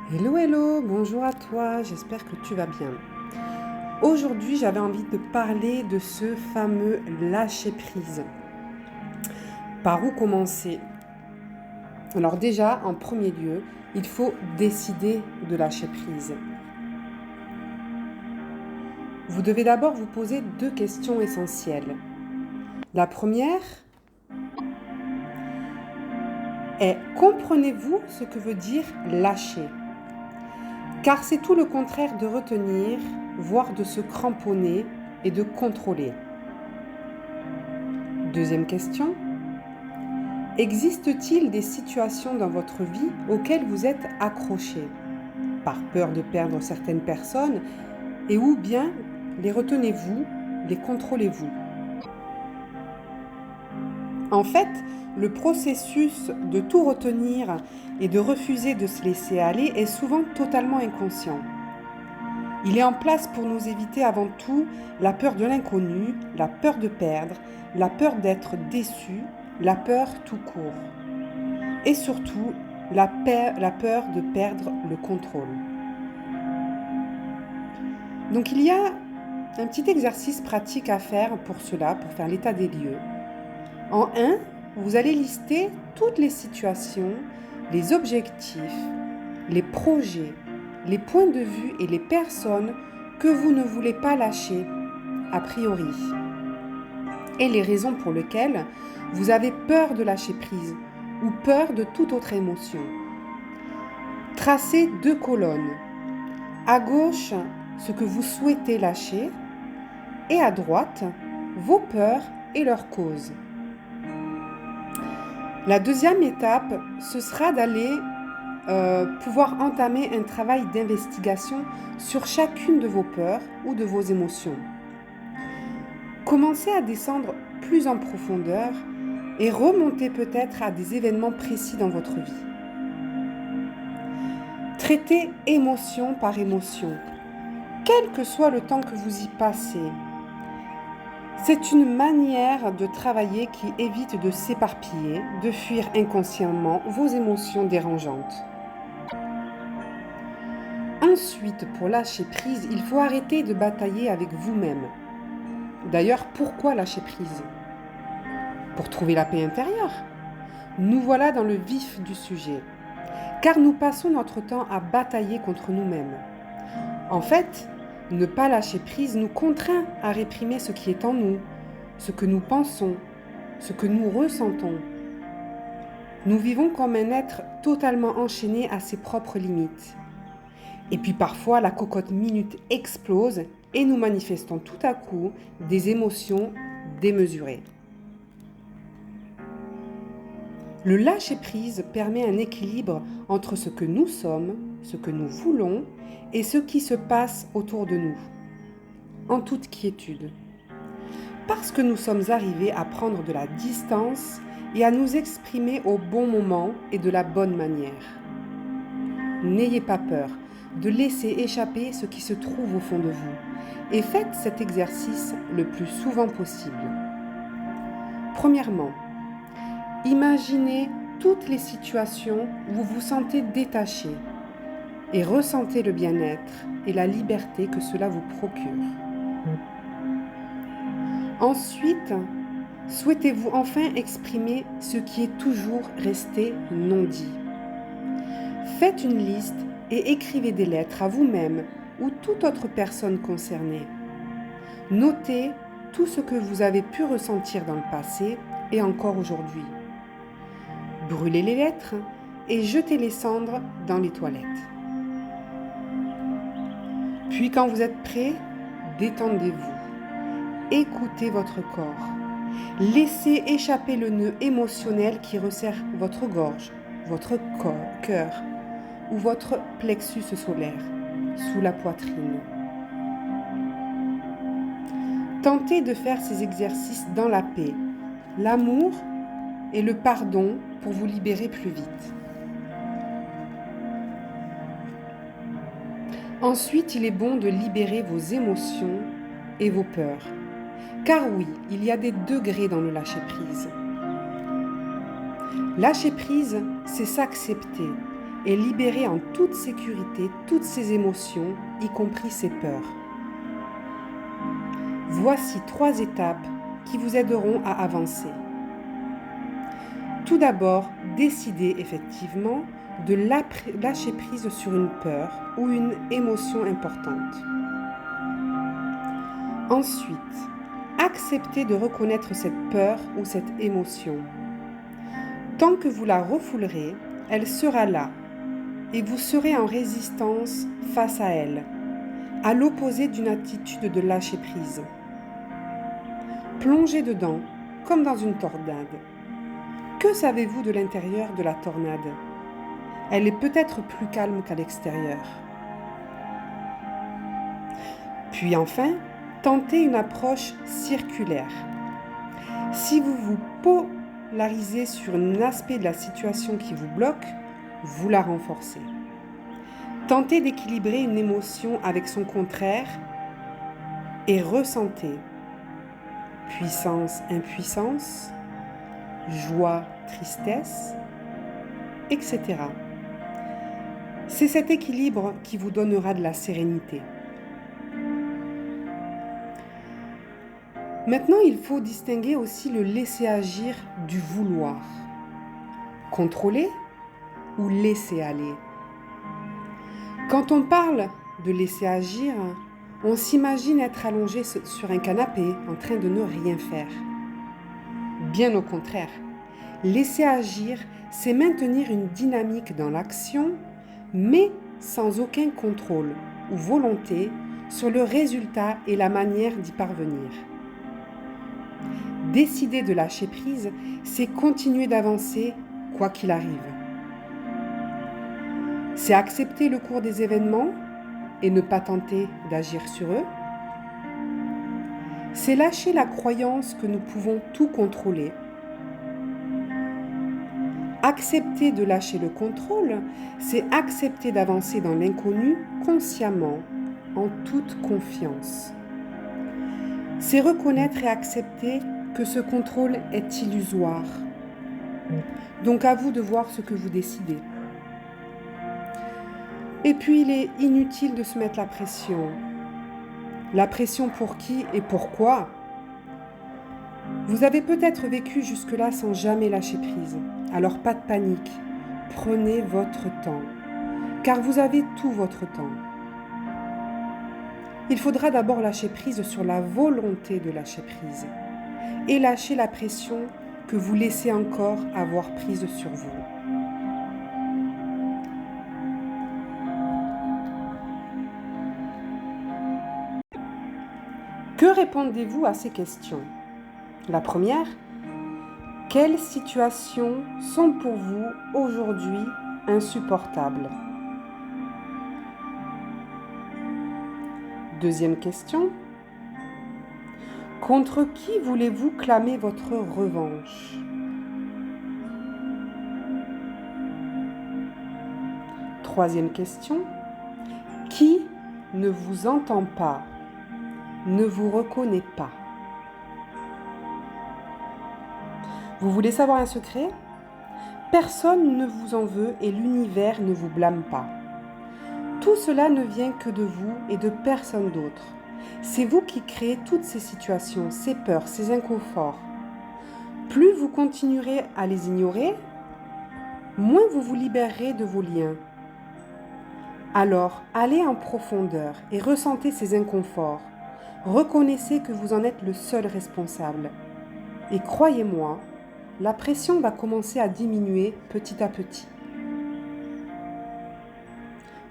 Hello, hello, bonjour à toi, j'espère que tu vas bien. Aujourd'hui, j'avais envie de parler de ce fameux lâcher-prise. Par où commencer? Alors déjà, en premier lieu, il faut décider de lâcher prise. Vous devez d'abord vous poser deux questions essentielles. La première est: comprenez-vous ce que veut dire lâcher? Car c'est tout le contraire de retenir, voire de se cramponner et de contrôler. Deuxième question: existe-t-il des situations dans votre vie auxquelles vous êtes accroché, par peur de perdre certaines personnes, et ou bien les retenez-vous, les contrôlez-vous? En fait, le processus de tout retenir et de refuser de se laisser aller est souvent totalement inconscient. Il est en place pour nous éviter avant tout la peur de l'inconnu, la peur de perdre, la peur d'être déçu, la peur tout court. Et surtout, la peur de perdre le contrôle. Donc il y a un petit exercice pratique à faire pour cela, pour faire l'état des lieux. En 1, vous allez lister toutes les situations, les objectifs, les projets, les points de vue et les personnes que vous ne voulez pas lâcher, a priori. Et les raisons pour lesquelles vous avez peur de lâcher prise ou peur de toute autre émotion. Tracez 2 colonnes. À gauche, ce que vous souhaitez lâcher, et à droite, vos peurs et leurs causes. La deuxième étape, ce sera d'aller pouvoir entamer un travail d'investigation sur chacune de vos peurs ou de vos émotions. Commencez à descendre plus en profondeur et remonter peut-être à des événements précis dans votre vie. Traitez émotion par émotion, quel que soit le temps que vous y passez. C'est une manière de travailler qui évite de s'éparpiller, de fuir inconsciemment vos émotions dérangeantes. Ensuite, pour lâcher prise, il faut arrêter de batailler avec vous-même. D'ailleurs, pourquoi lâcher prise? Pour trouver la paix intérieure. Nous voilà dans le vif du sujet, car nous passons notre temps à batailler contre nous-mêmes. En fait, ne pas lâcher prise nous contraint à réprimer ce qui est en nous, ce que nous pensons, ce que nous ressentons. Nous vivons comme un être totalement enchaîné à ses propres limites. Et puis parfois, la cocotte minute explose et nous manifestons tout à coup des émotions démesurées. Le lâcher-prise permet un équilibre entre ce que nous sommes, ce que nous voulons et ce qui se passe autour de nous, en toute quiétude. Parce que nous sommes arrivés à prendre de la distance et à nous exprimer au bon moment et de la bonne manière. N'ayez pas peur de laisser échapper ce qui se trouve au fond de vous et faites cet exercice le plus souvent possible. Premièrement, imaginez toutes les situations où vous vous sentez détaché et ressentez le bien-être et la liberté que cela vous procure. Ensuite, souhaitez-vous enfin exprimer ce qui est toujours resté non dit. Faites une liste et écrivez des lettres à vous-même ou toute autre personne concernée. Notez tout ce que vous avez pu ressentir dans le passé et encore aujourd'hui. Brûlez les lettres et jetez les cendres dans les toilettes. Puis quand vous êtes prêt, détendez-vous. Écoutez votre corps. Laissez échapper le nœud émotionnel qui resserre votre gorge, votre cœur ou votre plexus solaire, sous la poitrine. Tentez de faire ces exercices dans la paix, l'amour et le pardon pour vous libérer plus vite. Ensuite, il est bon de libérer vos émotions et vos peurs. Car oui, il y a des degrés dans le lâcher-prise. Lâcher prise, c'est s'accepter, et libérer en toute sécurité toutes ces émotions, y compris ces peurs. Voici 3 étapes qui vous aideront à avancer. Tout d'abord, décidez effectivement de lâcher prise sur une peur ou une émotion importante. Ensuite, acceptez de reconnaître cette peur ou cette émotion. Tant que vous la refoulerez, elle sera là et vous serez en résistance face à elle, à l'opposé d'une attitude de lâcher prise. Plongez dedans comme dans une tornade. Que savez-vous de l'intérieur de la tornade ? Elle est peut-être plus calme qu'à l'extérieur. Puis enfin, tentez une approche circulaire. Si vous vous polarisez sur un aspect de la situation qui vous bloque, vous la renforcez. Tentez d'équilibrer une émotion avec son contraire et ressentez puissance, impuissance, joie, tristesse, etc. C'est cet équilibre qui vous donnera de la sérénité. Maintenant, il faut distinguer aussi le laisser agir du vouloir. Contrôler ou laisser aller. Quand on parle de laisser agir, on s'imagine être allongé sur un canapé en train de ne rien faire. Bien au contraire, laisser agir, c'est maintenir une dynamique dans l'action, mais sans aucun contrôle ou volonté sur le résultat et la manière d'y parvenir. Décider de lâcher prise, c'est continuer d'avancer quoi qu'il arrive. C'est accepter le cours des événements et ne pas tenter d'agir sur eux. C'est lâcher la croyance que nous pouvons tout contrôler. Accepter de lâcher le contrôle, c'est accepter d'avancer dans l'inconnu consciemment, en toute confiance. C'est reconnaître et accepter que ce contrôle est illusoire. Donc à vous de voir ce que vous décidez. Et puis il est inutile de se mettre la pression. La pression pour qui et pourquoi ? Vous avez peut-être vécu jusque-là sans jamais lâcher prise. Alors pas de panique. Prenez votre temps. Car vous avez tout votre temps. Il faudra d'abord lâcher prise sur la volonté de lâcher prise. Et lâcher la pression que vous laissez encore avoir prise sur vous. Que répondez-vous à ces questions ? La première, quelles situations sont pour vous aujourd'hui insupportables ? Deuxième question, contre qui voulez-vous clamer votre revanche ? Troisième question, qui ne vous entend pas ? Ne vous reconnaît pas. Vous voulez savoir un secret ? Personne ne vous en veut et l'univers ne vous blâme pas. Tout cela ne vient que de vous et de personne d'autre. C'est vous qui créez toutes ces situations, ces peurs, ces inconforts. Plus vous continuerez à les ignorer, moins vous vous libérerez de vos liens. Alors, allez en profondeur et ressentez ces inconforts. Reconnaissez que vous en êtes le seul responsable. Et croyez-moi, la pression va commencer à diminuer petit à petit.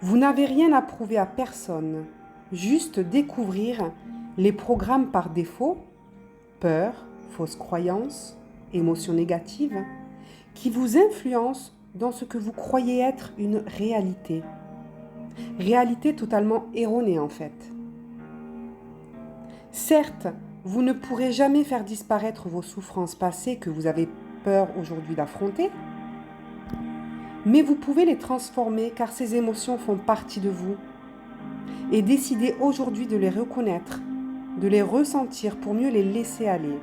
Vous n'avez rien à prouver à personne, juste découvrir les programmes par défaut, peur, fausses croyances, émotions négatives, qui vous influencent dans ce que vous croyez être une réalité. Réalité totalement erronée en fait. Certes, vous ne pourrez jamais faire disparaître vos souffrances passées que vous avez peur aujourd'hui d'affronter, mais vous pouvez les transformer car ces émotions font partie de vous. Et décidez aujourd'hui de les reconnaître, de les ressentir pour mieux les laisser aller.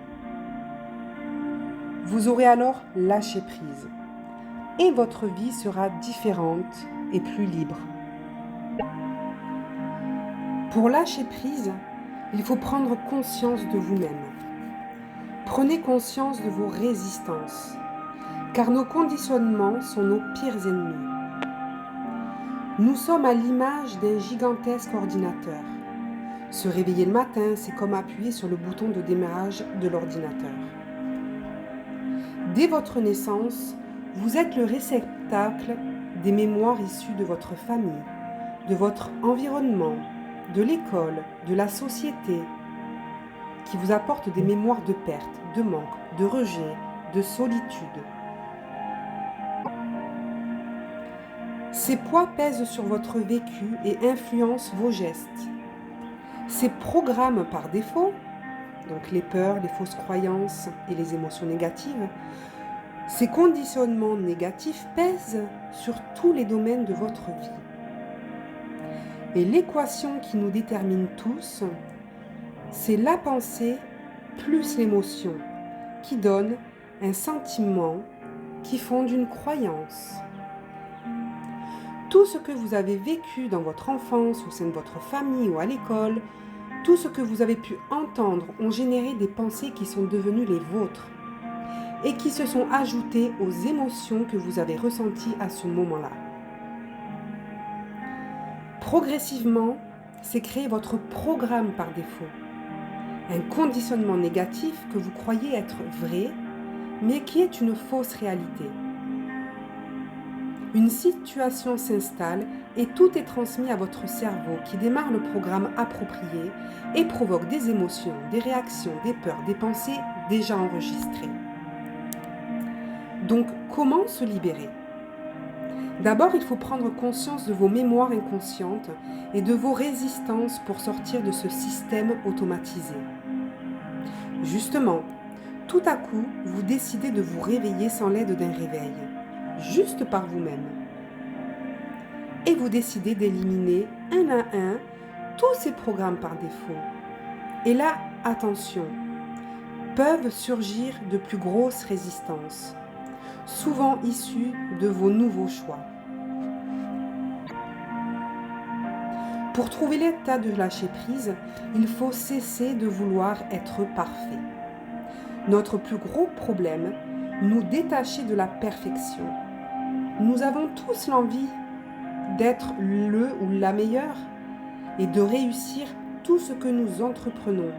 Vous aurez alors lâché prise. et votre vie sera différente et plus libre. Pour lâcher prise, il faut prendre conscience de vous-même. Prenez conscience de vos résistances, car nos conditionnements sont nos pires ennemis. Nous sommes à l'image d'un gigantesque ordinateur. Se réveiller le matin, c'est comme appuyer sur le bouton de démarrage de l'ordinateur. Dès votre naissance, vous êtes le réceptacle des mémoires issues de votre famille, de votre environnement, de l'école, de la société, qui vous apportent des mémoires de perte, de manque, de rejet, de solitude. Ces poids pèsent sur votre vécu et influencent vos gestes. Ces programmes par défaut, donc les peurs, les fausses croyances et les émotions négatives, ces conditionnements négatifs pèsent sur tous les domaines de votre vie. Et l'équation qui nous détermine tous, c'est la pensée plus l'émotion, qui donne un sentiment qui fonde une croyance. Tout ce que vous avez vécu dans votre enfance, au sein de votre famille ou à l'école, tout ce que vous avez pu entendre ont généré des pensées qui sont devenues les vôtres et qui se sont ajoutées aux émotions que vous avez ressenties à ce moment-là. Progressivement, c'est créer votre programme par défaut, un conditionnement négatif que vous croyez être vrai, mais qui est une fausse réalité. Une situation s'installe et tout est transmis à votre cerveau qui démarre le programme approprié et provoque des émotions, des réactions, des peurs, des pensées déjà enregistrées. Donc, comment se libérer ? D'abord, il faut prendre conscience de vos mémoires inconscientes et de vos résistances pour sortir de ce système automatisé. Justement, tout à coup, vous décidez de vous réveiller sans l'aide d'un réveil, juste par vous-même. Et vous décidez d'éliminer un à un tous ces programmes par défaut. Et là, attention, peuvent surgir de plus grosses résistances, souvent issues de vos nouveaux choix. Pour trouver l'état de lâcher prise, il faut cesser de vouloir être parfait. Notre plus gros problème, nous détacher de la perfection. Nous avons tous l'envie d'être le ou la meilleure et de réussir tout ce que nous entreprenons.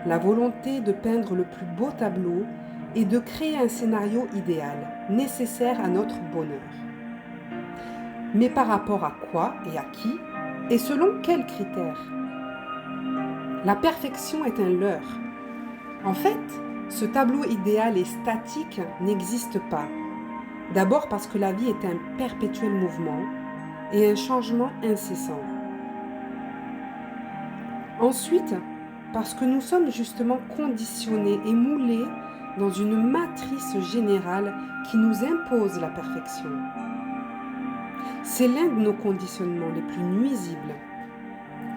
La volonté de peindre le plus beau tableau et de créer un scénario idéal, nécessaire à notre bonheur. Mais par rapport à quoi et à qui ? Et selon quels critères ? La perfection est un leurre. En fait, ce tableau idéal et statique n'existe pas. D'abord parce que la vie est un perpétuel mouvement et un changement incessant. Ensuite, parce que nous sommes justement conditionnés et moulés dans une matrice générale qui nous impose la perfection. C'est l'un de nos conditionnements les plus nuisibles.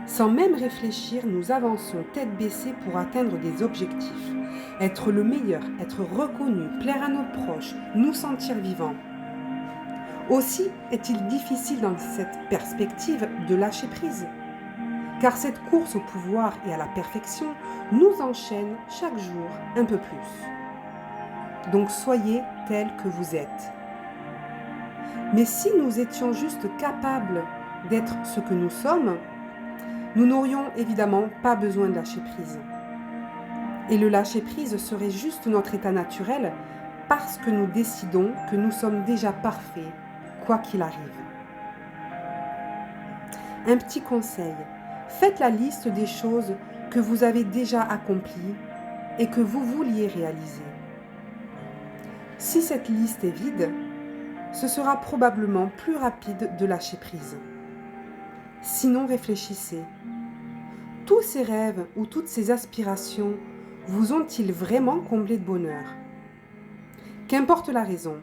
Sans même réfléchir, nous avançons tête baissée pour atteindre des objectifs. Être le meilleur, être reconnu, plaire à nos proches, nous sentir vivants. Aussi est-il difficile dans cette perspective de lâcher prise. Car cette course au pouvoir et à la perfection nous enchaîne chaque jour un peu plus. Donc soyez tel que vous êtes. Mais si nous étions juste capables d'être ce que nous sommes, nous n'aurions évidemment pas besoin de lâcher prise. Et le lâcher prise serait juste notre état naturel parce que nous décidons que nous sommes déjà parfaits, quoi qu'il arrive. Un petit conseil, faites la liste des choses que vous avez déjà accomplies et que vous vouliez réaliser. Si cette liste est vide, ce sera probablement plus rapide de lâcher prise. Sinon, réfléchissez. Tous ces rêves ou toutes ces aspirations vous ont-ils vraiment comblé de bonheur ? Qu'importe la raison,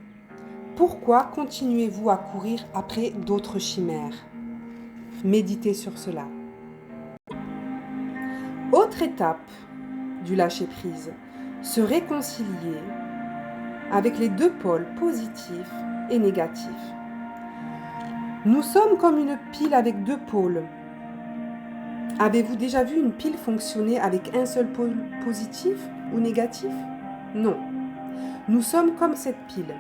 pourquoi continuez-vous à courir après d'autres chimères ? Méditez sur cela. Autre étape du lâcher-prise, se réconcilier avec les deux pôles positifs et négatif. Nous sommes comme une pile avec deux pôles. Avez-vous déjà vu une pile fonctionner avec un seul pôle positif ou négatif? Non. Nous sommes comme cette pile,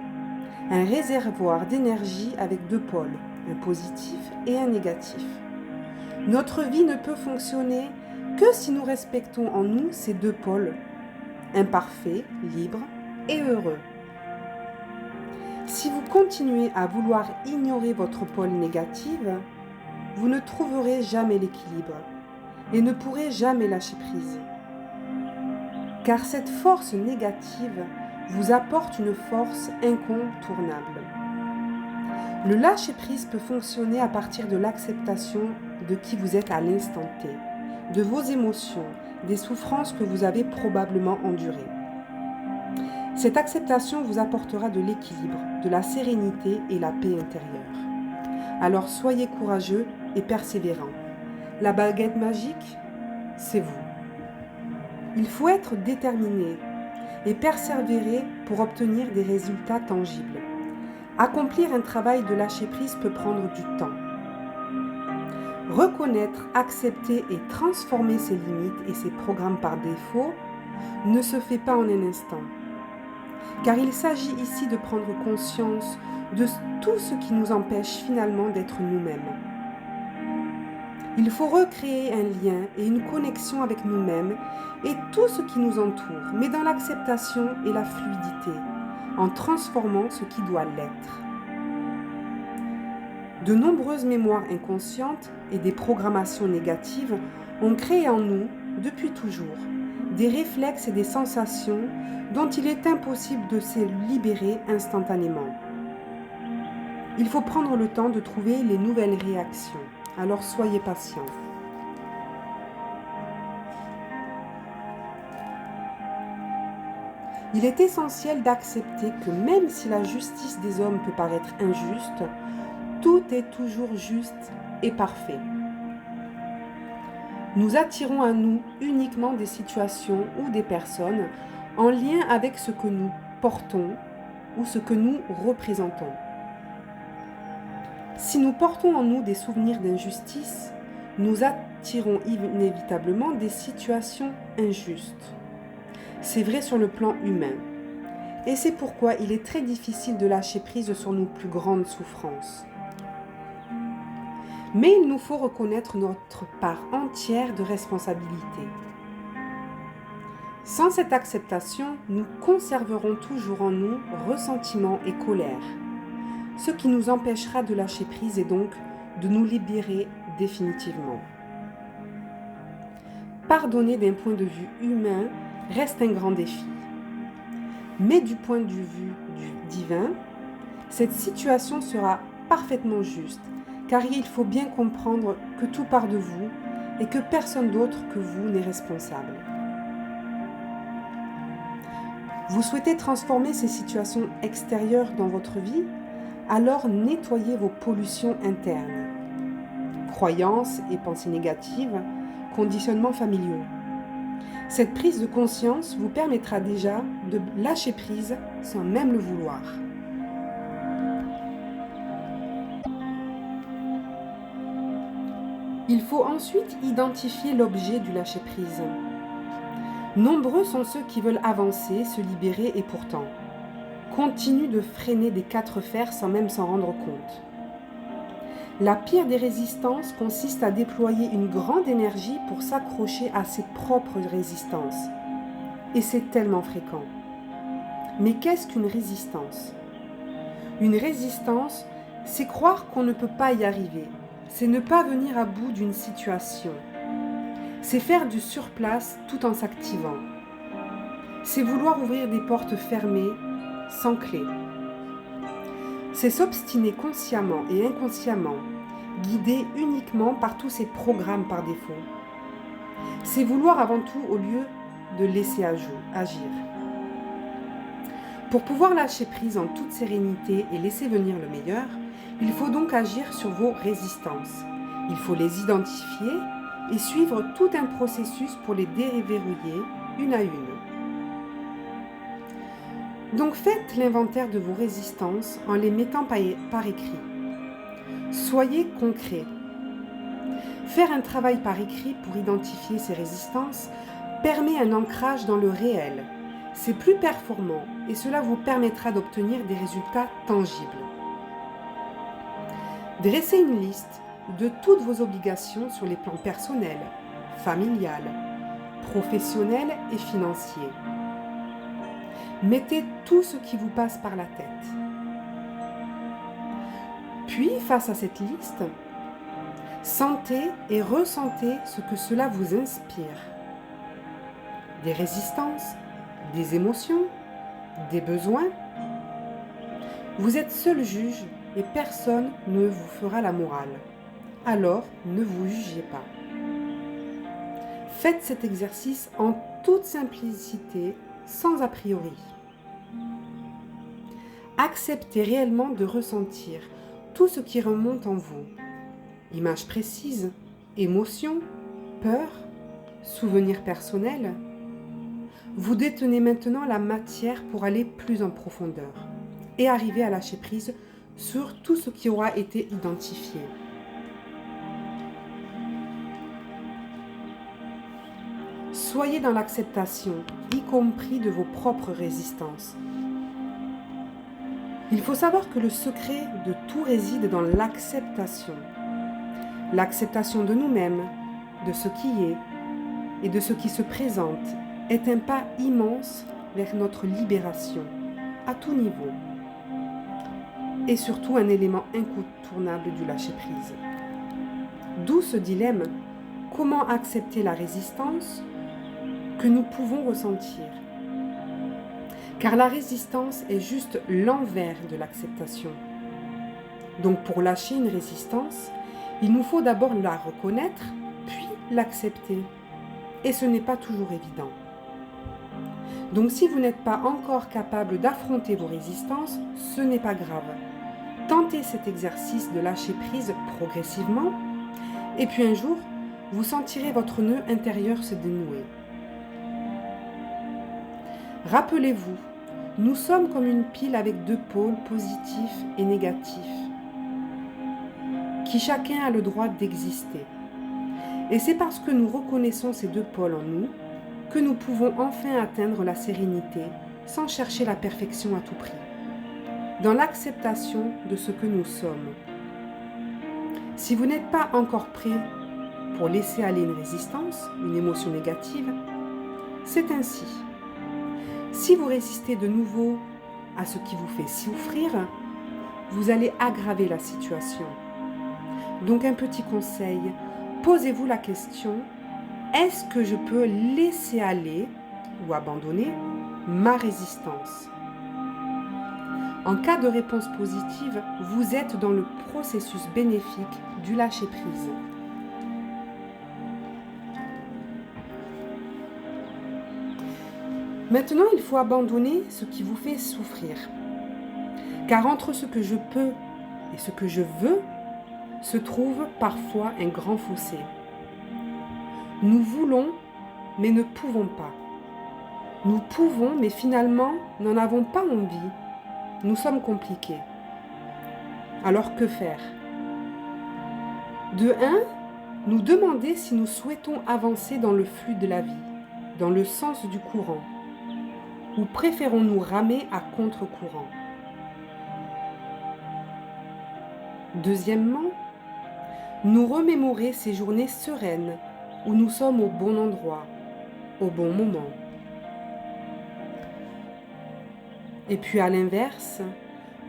un réservoir d'énergie avec deux pôles, un positif et un négatif. Notre vie ne peut fonctionner que si nous respectons en nous ces deux pôles, imparfaits, libres et heureux. Si vous continuez à vouloir ignorer votre pôle négatif, vous ne trouverez jamais l'équilibre et ne pourrez jamais lâcher prise. Car cette force négative vous apporte une force incontournable. Le lâcher-prise peut fonctionner à partir de l'acceptation de qui vous êtes à l'instant T, de vos émotions, des souffrances que vous avez probablement endurées. Cette acceptation vous apportera de l'équilibre, de la sérénité et la paix intérieure. Alors soyez courageux et persévérants. La baguette magique, c'est vous. Il faut être déterminé et persévérer pour obtenir des résultats tangibles. Accomplir un travail de lâcher-prise peut prendre du temps. Reconnaître, accepter et transformer ses limites et ses programmes par défaut ne se fait pas en un instant. Car il s'agit ici de prendre conscience de tout ce qui nous empêche finalement d'être nous-mêmes. Il faut recréer un lien et une connexion avec nous-mêmes et tout ce qui nous entoure, mais dans l'acceptation et la fluidité, en transformant ce qui doit l'être. De nombreuses mémoires inconscientes et des programmations négatives ont créé en nous, depuis toujours, des réflexes et des sensations dont il est impossible de se libérer instantanément. Il faut prendre le temps de trouver les nouvelles réactions. Alors soyez patients. Il est essentiel d'accepter que même si la justice des hommes peut paraître injuste, tout est toujours juste et parfait. Nous attirons à nous uniquement des situations ou des personnes en lien avec ce que nous portons ou ce que nous représentons. Si nous portons en nous des souvenirs d'injustice, nous attirons inévitablement des situations injustes. C'est vrai sur le plan humain. Et c'est pourquoi il est très difficile de lâcher prise sur nos plus grandes souffrances. Mais il nous faut reconnaître notre part entière de responsabilité. Sans cette acceptation, nous conserverons toujours en nous ressentiment et colère, ce qui nous empêchera de lâcher prise et donc de nous libérer définitivement. Pardonner d'un point de vue humain reste un grand défi. Mais du point de vue du divin, cette situation sera parfaitement juste, car il faut bien comprendre que tout part de vous et que personne d'autre que vous n'est responsable. Vous souhaitez transformer ces situations extérieures dans votre vie? Alors nettoyez vos pollutions internes, croyances et pensées négatives, conditionnements familiaux. Cette prise de conscience vous permettra déjà de lâcher prise sans même le vouloir. Il faut ensuite identifier l'objet du lâcher-prise. Nombreux sont ceux qui veulent avancer, se libérer et pourtant continuent de freiner des quatre fers sans même s'en rendre compte. La pire des résistances consiste à déployer une grande énergie pour s'accrocher à ses propres résistances. Et c'est tellement fréquent. Mais qu'est-ce qu'une résistance? Une résistance, c'est croire qu'on ne peut pas y arriver. C'est ne pas venir à bout d'une situation. C'est faire du surplace tout en s'activant. C'est vouloir ouvrir des portes fermées sans clé. C'est s'obstiner consciemment et inconsciemment, guidé uniquement par tous ces programmes par défaut. C'est vouloir avant tout au lieu de laisser agir. Pour pouvoir lâcher prise en toute sérénité et laisser venir le meilleur, il faut donc agir sur vos résistances. Il faut les identifier et suivre tout un processus pour les déverrouiller une à une. Donc faites l'inventaire de vos résistances en les mettant par écrit. Soyez concret. Faire un travail par écrit pour identifier ces résistances permet un ancrage dans le réel. C'est plus performant et cela vous permettra d'obtenir des résultats tangibles. Dressez une liste de toutes vos obligations sur les plans personnels, familial, professionnel et financier. Mettez tout ce qui vous passe par la tête. Puis, face à cette liste, sentez et ressentez ce que cela vous inspire. Des résistances, des émotions, des besoins. Vous êtes seul juge et personne ne vous fera la morale. Alors, ne vous jugez pas. Faites cet exercice en toute simplicité, sans a priori. Acceptez réellement de ressentir tout ce qui remonte en vous. Images précises, émotions, peurs, souvenirs personnels. Vous détenez maintenant la matière pour aller plus en profondeur et arriver à lâcher prise sur tout ce qui aura été identifié. Soyez dans l'acceptation, y compris de vos propres résistances. Il faut savoir que le secret de tout réside dans l'acceptation. L'acceptation de nous-mêmes, de ce qui est et de ce qui se présente est un pas immense vers notre libération, à tout niveau. Et surtout un élément incontournable du lâcher-prise. D'où ce dilemme, comment accepter la résistance que nous pouvons ressentir. Car la résistance est juste l'envers de l'acceptation. Donc pour lâcher une résistance, il nous faut d'abord la reconnaître, puis l'accepter. Et ce n'est pas toujours évident. Donc si vous n'êtes pas encore capable d'affronter vos résistances, ce n'est pas grave. Tentez cet exercice de lâcher prise progressivement, et puis un jour, vous sentirez votre nœud intérieur se dénouer. Rappelez-vous, nous sommes comme une pile avec deux pôles positifs et négatifs, qui chacun a le droit d'exister. Et c'est parce que nous reconnaissons ces deux pôles en nous que nous pouvons enfin atteindre la sérénité sans chercher la perfection à tout prix, dans l'acceptation de ce que nous sommes. Si vous n'êtes pas encore prêt pour laisser aller une résistance, une émotion négative, c'est ainsi. Si vous résistez de nouveau à ce qui vous fait souffrir, vous allez aggraver la situation. Donc un petit conseil, posez-vous la question, est-ce que je peux laisser aller ou abandonner ma résistance? En cas de réponse positive, vous êtes dans le processus bénéfique du lâcher-prise. Maintenant, il faut abandonner ce qui vous fait souffrir. Car entre ce que je peux et ce que je veux, se trouve parfois un grand fossé. Nous voulons, mais ne pouvons pas. Nous pouvons, mais finalement, n'en avons pas envie. Nous sommes compliqués. Alors que faire? De un, nous demander si nous souhaitons avancer dans le flux de la vie, dans le sens du courant, ou préférons-nous ramer à contre-courant? Deuxièmement, nous remémorer ces journées sereines où nous sommes au bon endroit, au bon moment. Et puis à l'inverse,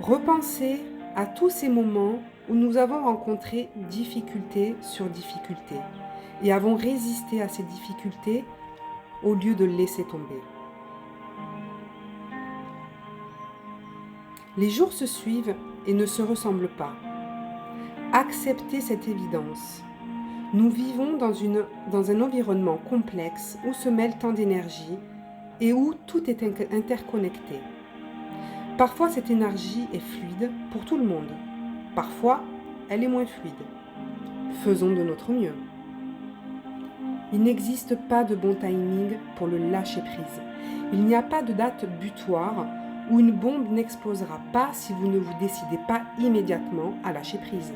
repenser à tous ces moments où nous avons rencontré difficulté sur difficulté et avons résisté à ces difficultés au lieu de laisser tomber. Les jours se suivent et ne se ressemblent pas. Acceptez cette évidence. Nous vivons dans un environnement complexe où se mêle tant d'énergie et où tout est interconnecté. Parfois, cette énergie est fluide pour tout le monde. Parfois, elle est moins fluide. Faisons de notre mieux. Il n'existe pas de bon timing pour le lâcher-prise. Il n'y a pas de date butoir ou une bombe n'explosera pas si vous ne vous décidez pas immédiatement à lâcher prise.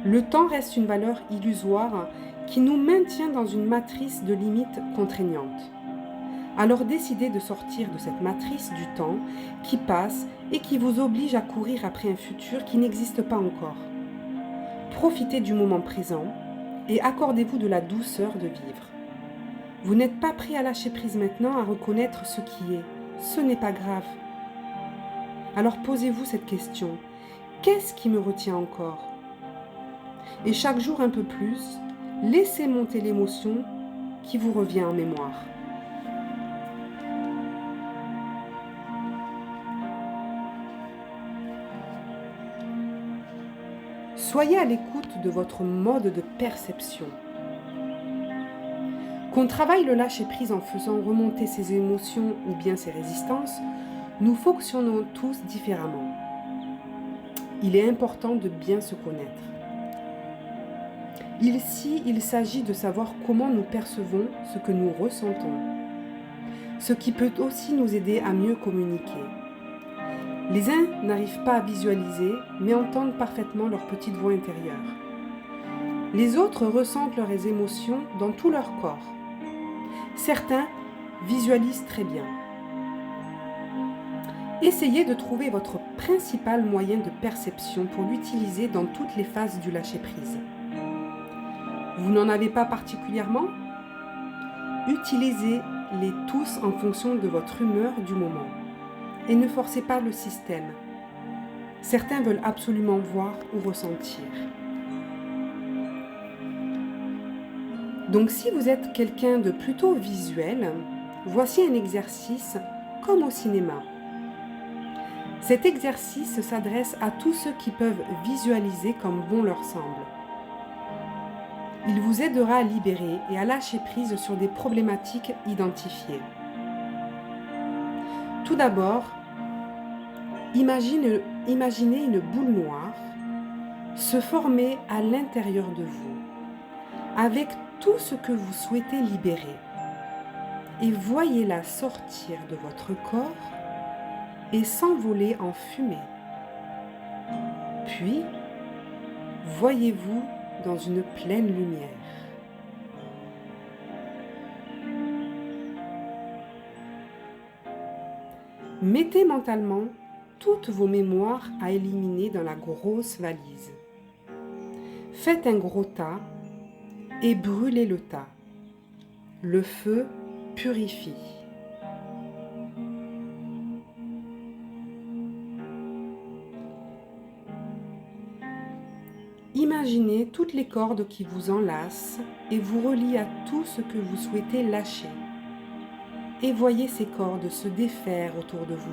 Le temps reste une valeur illusoire qui nous maintient dans une matrice de limites contraignantes. Alors décidez de sortir de cette matrice du temps qui passe et qui vous oblige à courir après un futur qui n'existe pas encore. Profitez du moment présent et accordez-vous de la douceur de vivre. Vous n'êtes pas prêt à lâcher prise maintenant, à reconnaître ce qui est. Ce n'est pas grave. Alors posez-vous cette question. Qu'est-ce qui me retient encore ? Et chaque jour un peu plus, laissez monter l'émotion qui vous revient en mémoire. Soyez à l'écoute de votre mode de perception. Qu'on travaille le lâcher-prise en faisant remonter ses émotions ou bien ses résistances, nous fonctionnons tous différemment. Il est important de bien se connaître. Ici, il s'agit de savoir comment nous percevons ce que nous ressentons, ce qui peut aussi nous aider à mieux communiquer. Les uns n'arrivent pas à visualiser, mais entendent parfaitement leur petite voix intérieure. Les autres ressentent leurs émotions dans tout leur corps. Certains visualisent très bien. Essayez de trouver votre principal moyen de perception pour l'utiliser dans toutes les phases du lâcher-prise. Vous n'en avez pas particulièrement ? Utilisez-les tous en fonction de votre humeur du moment. Et ne forcez pas le système. Certains veulent absolument voir ou ressentir. Donc si vous êtes quelqu'un de plutôt visuel, voici un exercice comme au cinéma. Cet exercice s'adresse à tous ceux qui peuvent visualiser comme bon leur semble. Il vous aidera à libérer et à lâcher prise sur des problématiques identifiées. Tout d'abord, imaginez une boule noire se former à l'intérieur de vous, avec tout ce que vous souhaitez libérer. Et voyez-la sortir de votre corps et s'envoler en fumée. Puis, voyez-vous dans une pleine lumière. Mettez mentalement toutes vos mémoires à éliminer dans la grosse valise. Faites un gros tas et brûlez le tas. Le feu purifie. Imaginez toutes les cordes qui vous enlacent et vous relient à tout ce que vous souhaitez lâcher. Et voyez ces cordes se défaire autour de vous.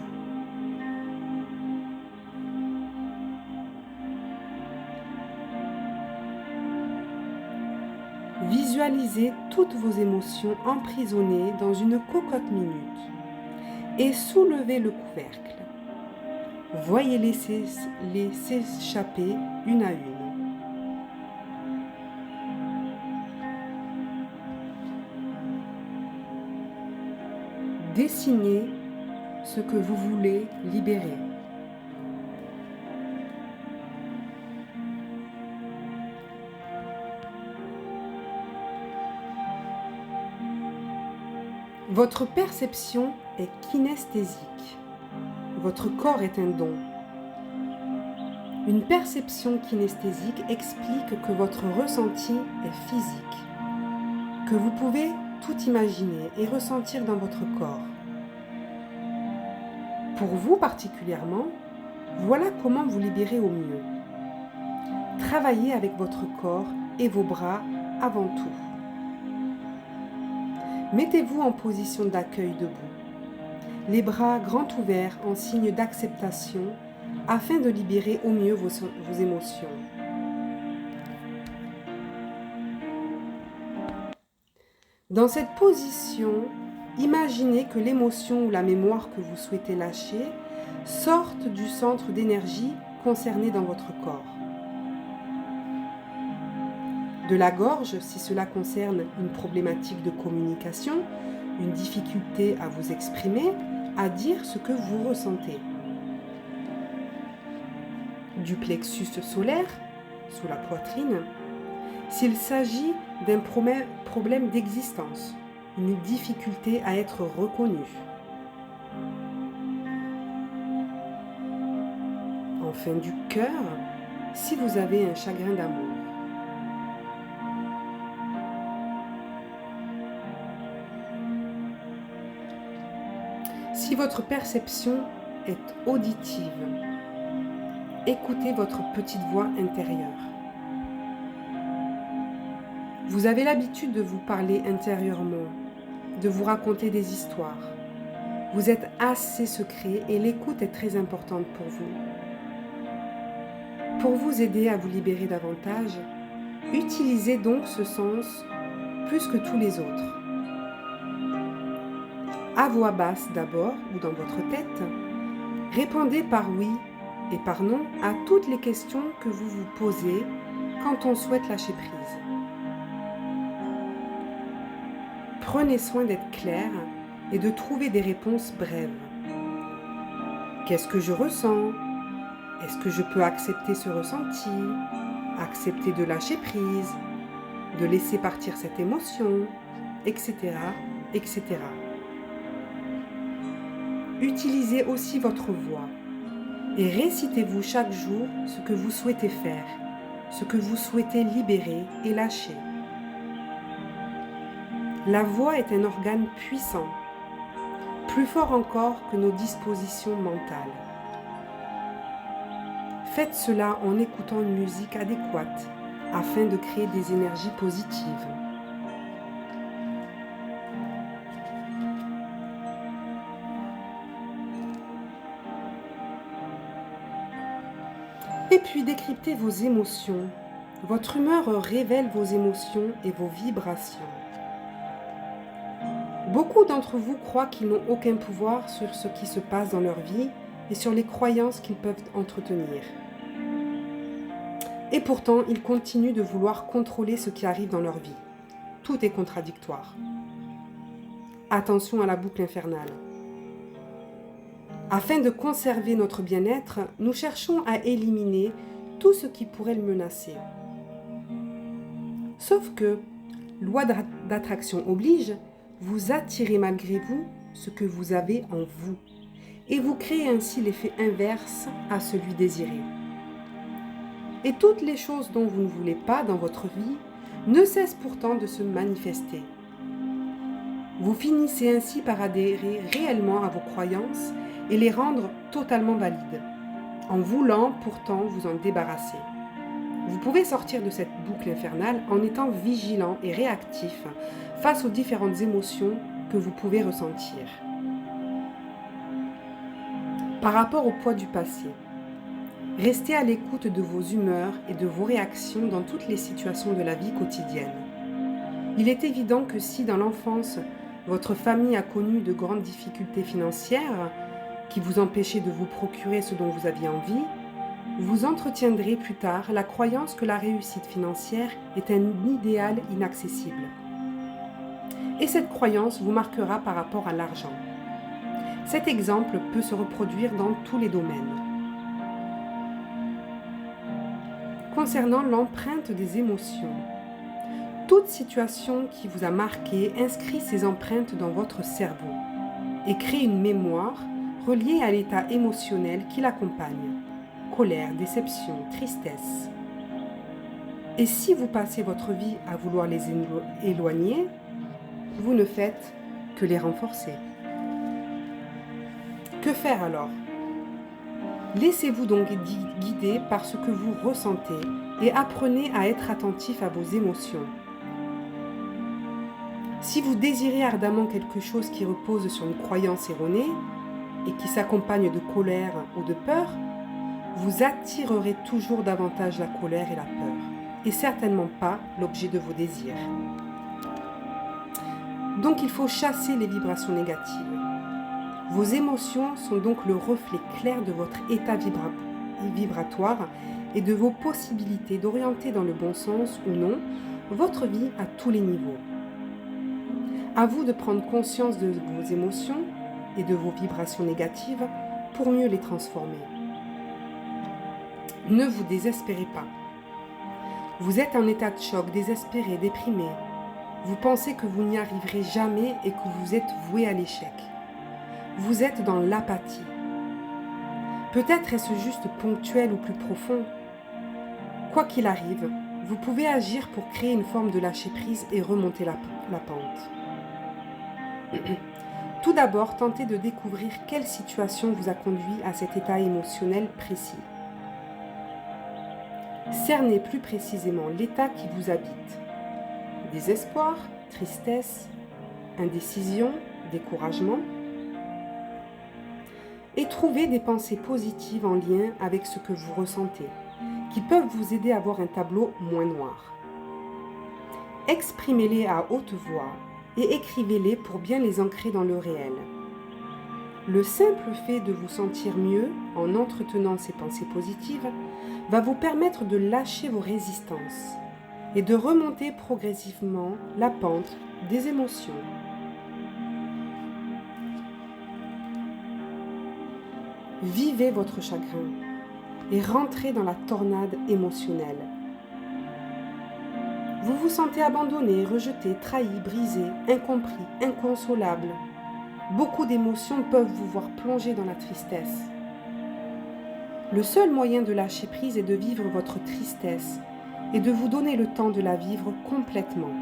Visualisez toutes vos émotions emprisonnées dans une cocotte minute et soulevez le couvercle. Voyez-les s'échapper une à une. Dessinez ce que vous voulez libérer. Votre perception est kinesthésique. Votre corps est un don. Une perception kinesthésique explique que votre ressenti est physique, que vous pouvez tout imaginer et ressentir dans votre corps. Pour vous particulièrement, voilà comment vous libérez au mieux. Travaillez avec votre corps et vos bras avant tout. Mettez-vous en position d'accueil debout, les bras grands ouverts en signe d'acceptation afin de libérer au mieux vos émotions. Dans cette position, imaginez que l'émotion ou la mémoire que vous souhaitez lâcher sortent du centre d'énergie concerné dans votre corps. De la gorge, si cela concerne une problématique de communication, une difficulté à vous exprimer, à dire ce que vous ressentez. Du plexus solaire, sous la poitrine, s'il s'agit d'un problème d'existence, une difficulté à être reconnu. Enfin du cœur, si vous avez un chagrin d'amour. Si votre perception est auditive, écoutez votre petite voix intérieure. Vous avez l'habitude de vous parler intérieurement, de vous raconter des histoires. Vous êtes assez secret et l'écoute est très importante pour vous. Pour vous aider à vous libérer davantage, utilisez donc ce sens plus que tous les autres. À voix basse d'abord ou dans votre tête, répondez par oui et par non à toutes les questions que vous vous posez quand on souhaite lâcher prise. Prenez soin d'être clair et de trouver des réponses brèves. Qu'est-ce que je ressens? Est-ce que je peux accepter ce ressenti? Accepter de lâcher prise? De laisser partir cette émotion? Etc. etc. Utilisez aussi votre voix et récitez-vous chaque jour ce que vous souhaitez faire, ce que vous souhaitez libérer et lâcher. La voix est un organe puissant, plus fort encore que nos dispositions mentales. Faites cela en écoutant une musique adéquate afin de créer des énergies positives. Et puis décryptez vos émotions. Votre humeur révèle vos émotions et vos vibrations. Beaucoup d'entre vous croient qu'ils n'ont aucun pouvoir sur ce qui se passe dans leur vie et sur les croyances qu'ils peuvent entretenir. Et pourtant, ils continuent de vouloir contrôler ce qui arrive dans leur vie. Tout est contradictoire. Attention à la boucle infernale. Afin de conserver notre bien-être, nous cherchons à éliminer tout ce qui pourrait le menacer. Sauf que, loi d'attraction oblige, vous attirez malgré vous ce que vous avez en vous et vous créez ainsi l'effet inverse à celui désiré. Et toutes les choses dont vous ne voulez pas dans votre vie ne cessent pourtant de se manifester. Vous finissez ainsi par adhérer réellement à vos croyances et les rendre totalement valides, en voulant pourtant vous en débarrasser. Vous pouvez sortir de cette boucle infernale en étant vigilant et réactif face aux différentes émotions que vous pouvez ressentir. Par rapport au poids du passé, restez à l'écoute de vos humeurs et de vos réactions dans toutes les situations de la vie quotidienne. Il est évident que si dans l'enfance, votre famille a connu de grandes difficultés financières qui vous empêchaient de vous procurer ce dont vous aviez envie, vous entretiendrez plus tard la croyance que la réussite financière est un idéal inaccessible. Et cette croyance vous marquera par rapport à l'argent. Cet exemple peut se reproduire dans tous les domaines. Concernant l'empreinte des émotions, toute situation qui vous a marqué inscrit ces empreintes dans votre cerveau et crée une mémoire reliée à l'état émotionnel qui l'accompagne. Colère, déception, tristesse. Et si vous passez votre vie à vouloir les éloigner, vous ne faites que les renforcer. Que faire alors? Laissez-vous donc guider par ce que vous ressentez et apprenez à être attentif à vos émotions. Si vous désirez ardemment quelque chose qui repose sur une croyance erronée et qui s'accompagne de colère ou de peur, vous attirerez toujours davantage la colère et la peur, et certainement pas l'objet de vos désirs. Donc il faut chasser les vibrations négatives. Vos émotions sont donc le reflet clair de votre état vibratoire et de vos possibilités d'orienter dans le bon sens ou non votre vie à tous les niveaux. À vous de prendre conscience de vos émotions et de vos vibrations négatives pour mieux les transformer. Ne vous désespérez pas. Vous êtes en état de choc, désespéré, déprimé. Vous pensez que vous n'y arriverez jamais et que vous êtes voué à l'échec. Vous êtes dans l'apathie. Peut-être est-ce juste ponctuel ou plus profond. Quoi qu'il arrive, vous pouvez agir pour créer une forme de lâcher-prise et remonter la pente. Tout d'abord, tentez de découvrir quelle situation vous a conduit à cet état émotionnel précis. Cernez plus précisément l'état qui vous habite. Désespoir, tristesse, indécision, découragement. Et trouvez des pensées positives en lien avec ce que vous ressentez, qui peuvent vous aider à voir un tableau moins noir. Exprimez-les à haute voix et écrivez-les pour bien les ancrer dans le réel. Le simple fait de vous sentir mieux en entretenant ces pensées positives va vous permettre de lâcher vos résistances et de remonter progressivement la pente des émotions. Vivez votre chagrin et rentrez dans la tornade émotionnelle. Vous vous sentez abandonné, rejeté, trahi, brisé, incompris, inconsolable. Beaucoup d'émotions peuvent vous voir plonger dans la tristesse. Le seul moyen de lâcher prise est de vivre votre tristesse et de vous donner le temps de la vivre complètement.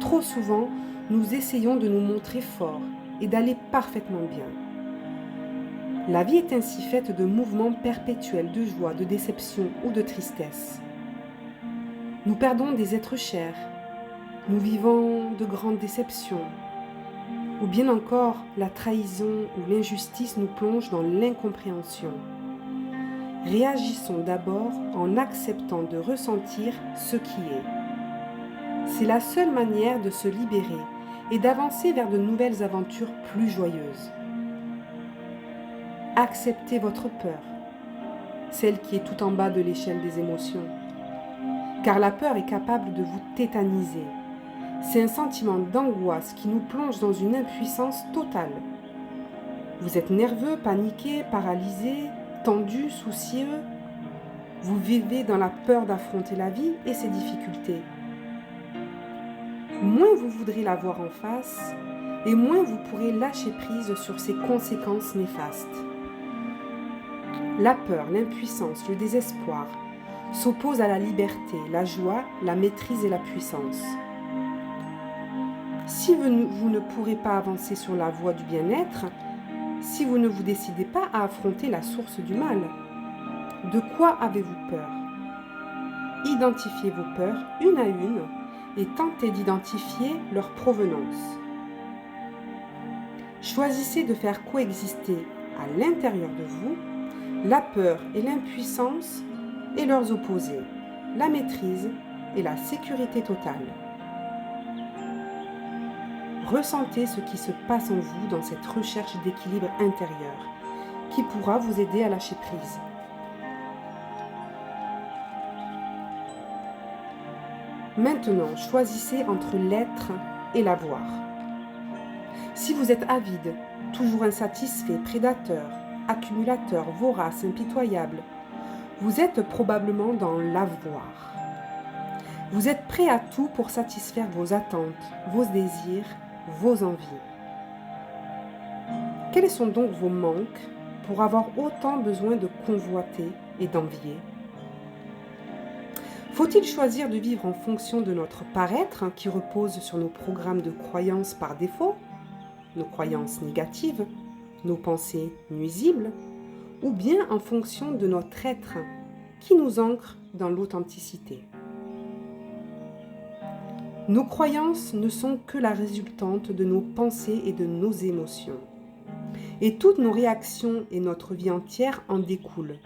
Trop souvent, nous essayons de nous montrer forts et d'aller parfaitement bien. La vie est ainsi faite de mouvements perpétuels de joie, de déception ou de tristesse. Nous perdons des êtres chers, nous vivons de grandes déceptions, ou bien encore la trahison ou l'injustice nous plonge dans l'incompréhension. Réagissons d'abord en acceptant de ressentir ce qui est. C'est la seule manière de se libérer et d'avancer vers de nouvelles aventures plus joyeuses. Acceptez votre peur, celle qui est tout en bas de l'échelle des émotions. Car la peur est capable de vous tétaniser. C'est un sentiment d'angoisse qui nous plonge dans une impuissance totale. Vous êtes nerveux, paniqué, paralysé, tendu, soucieux. Vous vivez dans la peur d'affronter la vie et ses difficultés. Moins vous voudrez la voir en face, et moins vous pourrez lâcher prise sur ses conséquences néfastes. La peur, l'impuissance, le désespoir s'opposent à la liberté, la joie, la maîtrise et la puissance. Si vous ne pourrez pas avancer sur la voie du bien-être, si vous ne vous décidez pas à affronter la source du mal, de quoi avez-vous peur? Identifiez vos peurs une à une et tentez d'identifier leur provenance. Choisissez de faire coexister à l'intérieur de vous la peur et l'impuissance et leurs opposés, la maîtrise et la sécurité totale. Ressentez ce qui se passe en vous dans cette recherche d'équilibre intérieur qui pourra vous aider à lâcher prise. Maintenant, choisissez entre l'être et l'avoir. Si vous êtes avide, toujours insatisfait, prédateur, accumulateur, vorace, impitoyable, vous êtes probablement dans l'avoir. Vous êtes prêt à tout pour satisfaire vos attentes, vos désirs, vos envies. Quels sont donc vos manques pour avoir autant besoin de convoiter et d'envier? Faut-il choisir de vivre en fonction de notre paraître qui repose sur nos programmes de croyances par défaut, nos croyances négatives, nos pensées nuisibles, ou bien en fonction de notre être qui nous ancre dans l'authenticité? Nos croyances ne sont que la résultante de nos pensées et de nos émotions. Et toutes nos réactions et notre vie entière en découlent.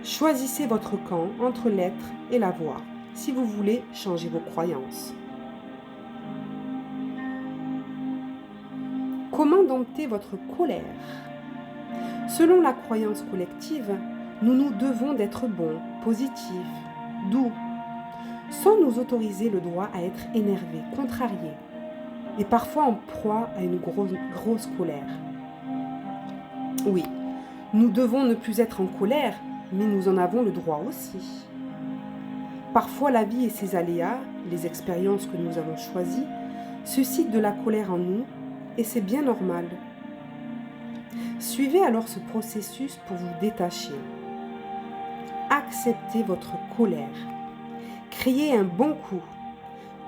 Choisissez votre camp entre l'être et l'avoir si vous voulez changer vos croyances. Comment dompter votre colère? Selon la croyance collective, nous nous devons d'être bons, positifs, doux, sans nous autoriser le droit à être énervés, contrariés. et parfois en proie à une grosse colère. Oui, nous devons ne plus être en colère, mais nous en avons le droit aussi. Parfois la vie et ses aléas, les expériences que nous avons choisies, suscitent de la colère en nous, et c'est bien normal. Suivez alors ce processus pour vous détacher. Acceptez votre colère. Criez un bon coup.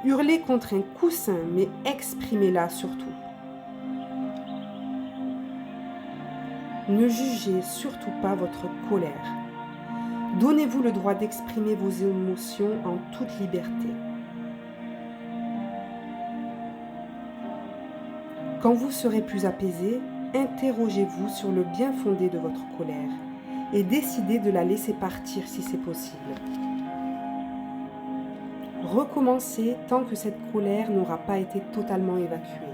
Hurlez contre un coussin, mais exprimez-la surtout. Ne jugez surtout pas votre colère. Donnez-vous le droit d'exprimer vos émotions en toute liberté. Quand vous serez plus apaisé, interrogez-vous sur le bien fondé de votre colère et décidez de la laisser partir si c'est possible. Recommencez tant que cette colère n'aura pas été totalement évacuée.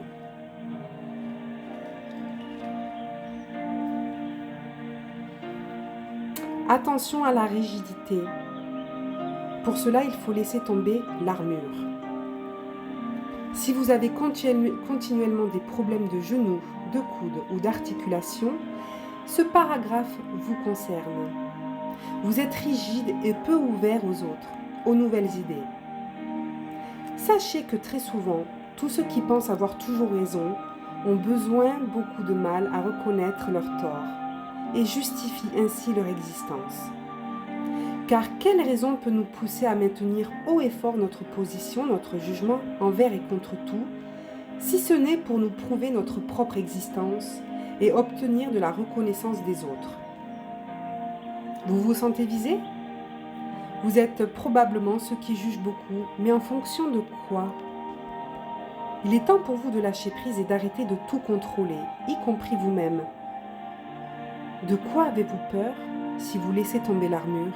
Attention à la rigidité. Pour cela, il faut laisser tomber l'armure. Si vous avez continuellement des problèmes de genoux, de coudes ou d'articulation, ce paragraphe vous concerne. Vous êtes rigide et peu ouvert aux autres, aux nouvelles idées. Sachez que très souvent, tous ceux qui pensent avoir toujours raison ont beaucoup de mal à reconnaître leurs torts et justifient ainsi leur existence. Car quelle raison peut nous pousser à maintenir haut et fort notre position, notre jugement envers et contre tout, si ce n'est pour nous prouver notre propre existence et obtenir de la reconnaissance des autres? Vous vous sentez visé? Vous êtes probablement ceux qui jugent beaucoup, mais en fonction de quoi? Il est temps pour vous de lâcher prise et d'arrêter de tout contrôler, y compris vous-même. De quoi avez-vous peur si vous laissez tomber l'armure?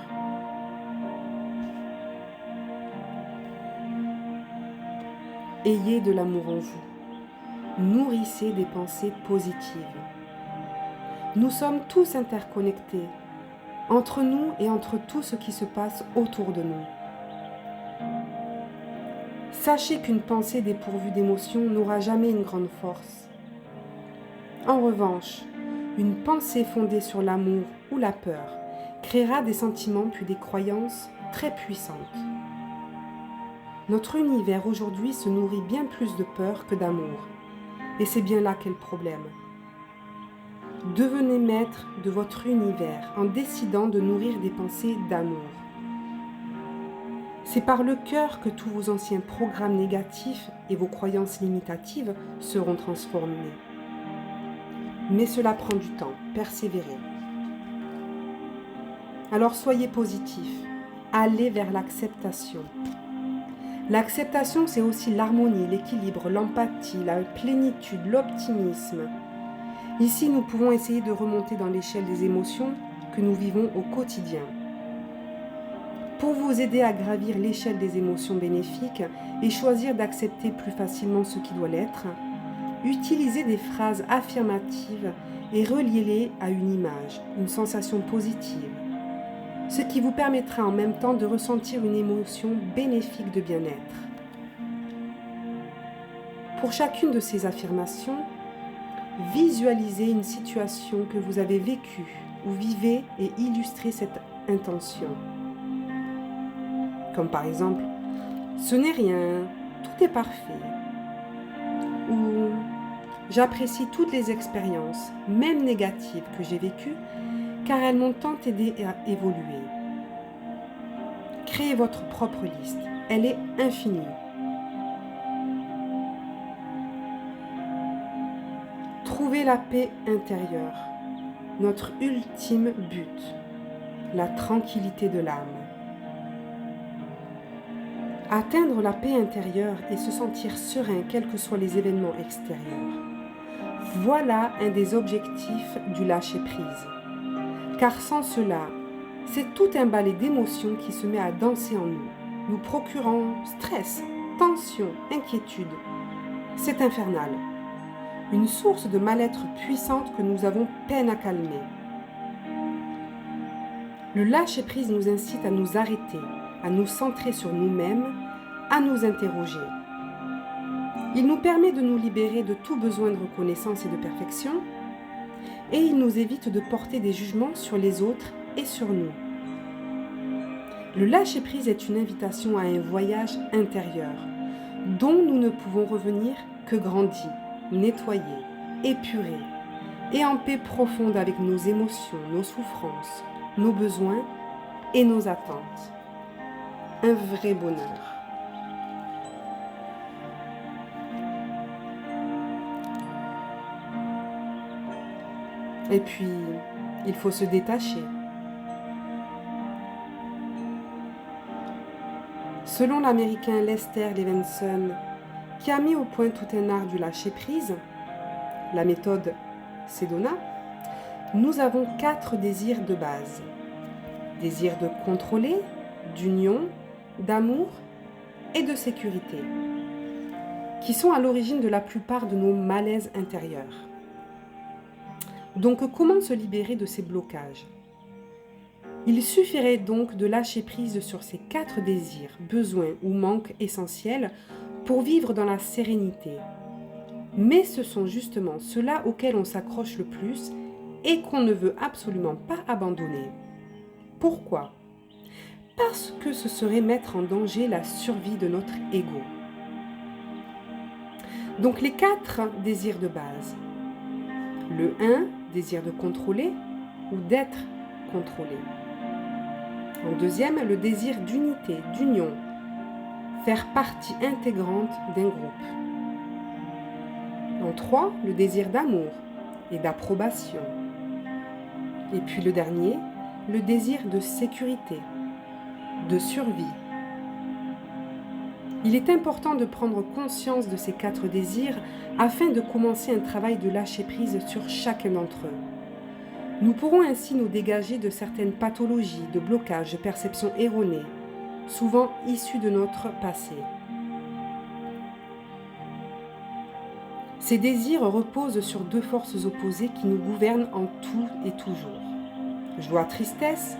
Ayez de l'amour en vous. Nourrissez des pensées positives. Nous sommes tous interconnectés, entre nous et entre tout ce qui se passe autour de nous. Sachez qu'une pensée dépourvue d'émotion n'aura jamais une grande force. En revanche, une pensée fondée sur l'amour ou la peur créera des sentiments puis des croyances très puissantes. Notre univers aujourd'hui se nourrit bien plus de peur que d'amour, et c'est bien là qu'est le problème. Devenez maître de votre univers en décidant de nourrir des pensées d'amour. C'est par le cœur que tous vos anciens programmes négatifs et vos croyances limitatives seront transformés. Mais cela prend du temps, persévérez. Alors soyez positif, allez vers l'acceptation. L'acceptation, c'est aussi l'harmonie, l'équilibre, l'empathie, la plénitude, l'optimisme. Ici, nous pouvons essayer de remonter dans l'échelle des émotions que nous vivons au quotidien. Pour vous aider à gravir l'échelle des émotions bénéfiques et choisir d'accepter plus facilement ce qui doit l'être, utilisez des phrases affirmatives et reliez-les à une image, une sensation positive, ce qui vous permettra en même temps de ressentir une émotion bénéfique de bien-être. Pour chacune de ces affirmations, visualisez une situation que vous avez vécue ou vivez et illustrez cette intention. Comme par exemple, ce n'est rien, tout est parfait. Ou j'apprécie toutes les expériences, même négatives, que j'ai vécues, car elles m'ont tant aidé à évoluer. Créez votre propre liste, elle est infinie. Trouvez la paix intérieure, notre ultime but, la tranquillité de l'âme. Atteindre la paix intérieure et se sentir serein quels que soient les événements extérieurs. Voilà un des objectifs du lâcher-prise. Car sans cela, c'est tout un balai d'émotions qui se met à danser en nous, nous procurant stress, tension, inquiétude. C'est infernal. Une source de mal-être puissante que nous avons peine à calmer. Le lâcher-prise nous incite à nous arrêter, à nous centrer sur nous-mêmes, à nous interroger. Il nous permet de nous libérer de tout besoin de reconnaissance et de perfection, et il nous évite de porter des jugements sur les autres et sur nous. Le lâcher-prise est une invitation à un voyage intérieur, dont nous ne pouvons revenir que grandis, nettoyés, épurés, et en paix profonde avec nos émotions, nos souffrances, nos besoins et nos attentes. Un vrai bonheur. Et puis, il faut se détacher. Selon l'Américain Lester Levinson, qui a mis au point tout un art du lâcher-prise, la méthode Sedona, nous avons 4 désirs de base. Désir de contrôler, d'union, d'amour et de sécurité, qui sont à l'origine de la plupart de nos malaises intérieurs. Donc, comment se libérer de ces blocages? Il suffirait donc de lâcher prise sur ces 4 désirs, besoins ou manques essentiels pour vivre dans la sérénité. Mais ce sont justement ceux-là auxquels on s'accroche le plus et qu'on ne veut absolument pas abandonner. Pourquoi? Parce que ce serait mettre en danger la survie de notre ego. Donc les 4 désirs de base. Le 1, désir de contrôler ou d'être contrôlé. En deuxième, le désir d'unité, d'union, faire partie intégrante d'un groupe. En 3, le désir d'amour et d'approbation. Et puis le dernier, le désir de sécurité, de survie. Il est important de prendre conscience de ces 4 désirs afin de commencer un travail de lâcher-prise sur chacun d'entre eux. Nous pourrons ainsi nous dégager de certaines pathologies, de blocages, de perceptions erronées, souvent issues de notre passé. Ces désirs reposent sur 2 forces opposées qui nous gouvernent en tout et toujours. Joie, tristesse,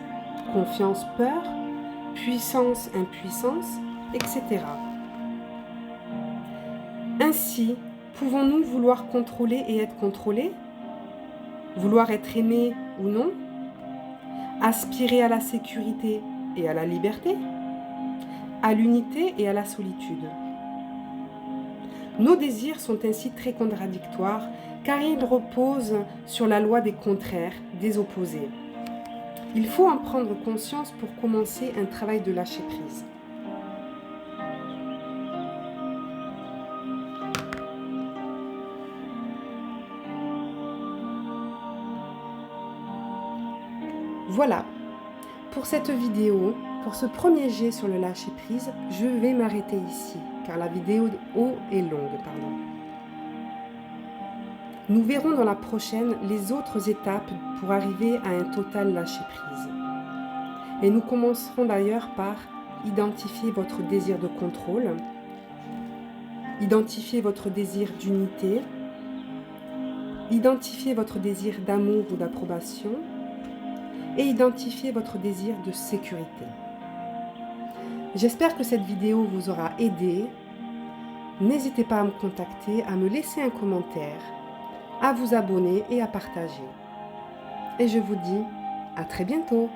confiance, peur, puissance, impuissance, etc. Ainsi, pouvons-nous vouloir contrôler et être contrôlés? Vouloir être aimé ou non? Aspirer à la sécurité et à la liberté? À l'unité et à la solitude? Nos désirs sont ainsi très contradictoires car ils reposent sur la loi des contraires, des opposés. Il faut en prendre conscience pour commencer un travail de lâcher-prise. Voilà, pour cette vidéo, pour ce premier jet sur le lâcher-prise, je vais m'arrêter ici, car la vidéo est longue. Nous verrons dans la prochaine les autres étapes pour arriver à un total lâcher-prise. Et nous commencerons d'ailleurs par identifier votre désir de contrôle, identifier votre désir d'unité, identifier votre désir d'amour ou d'approbation, et identifier votre désir de sécurité. J'espère que cette vidéo vous aura aidé. N'hésitez pas à me contacter, à me laisser un commentaire, à vous abonner et à partager. Et je vous dis à très bientôt.